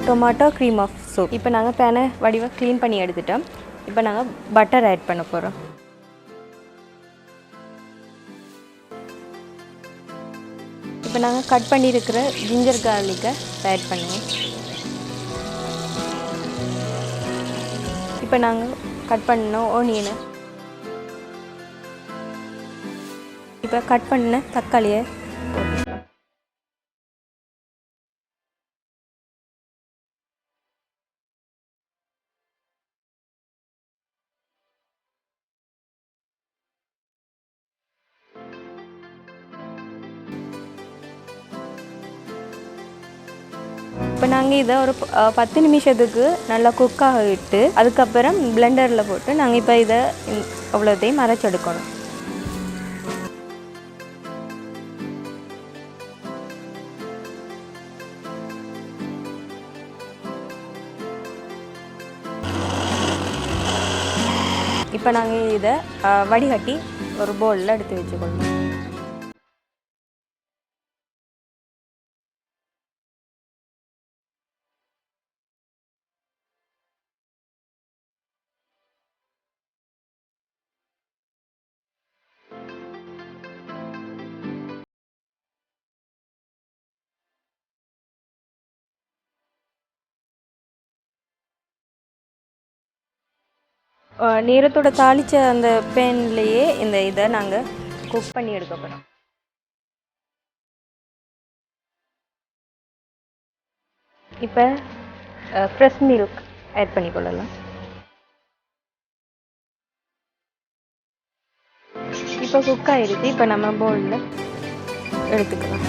Tomato cream of soup. இப்போ நாங்கள் பேனை வடிவாக க்ளீன் பண்ணி எடுத்துட்டோம். இப்போ நாங்கள் பட்டர் ஆட் பண்ண போகிறோம். இப்போ நாங்கள் கட் பண்ணியிருக்கிற ஜிஞ்சர் கார்லிக்கை ஆட் பண்ணுவோம். இப்போ நாங்கள் கட் பண்ணோம் ஓனியனை, இப்போ கட் பண்ண தக்காளியை இப்போ நாங்கள் இதை ஒரு 10 நிமிஷத்துக்கு நல்லா குக்காக விட்டு அதுக்கப்புறம் பிளெண்டரில் போட்டு நாங்கள் இப்போ இதை அவ்வளோத்தையும் அரைச்செடுக்கணும். இப்போ நாங்கள் இதை வடிகட்டி ஒரு பவுலில் எடுத்து வச்சுக்கொள்ளணும். நேரத்தோட தாளித்த அந்த பேன்லேயே இந்த இதை நாங்கள் குக் பண்ணி எடுக்க போகிறோம். இப்போ ஃப்ரெஷ் மில்க் ஆட் பண்ணிக்கொள்ளலாம். இப்போ குக் ஆகிடுச்சு. இப்போ நம்ம பவுலில் எடுத்துக்கலாம்.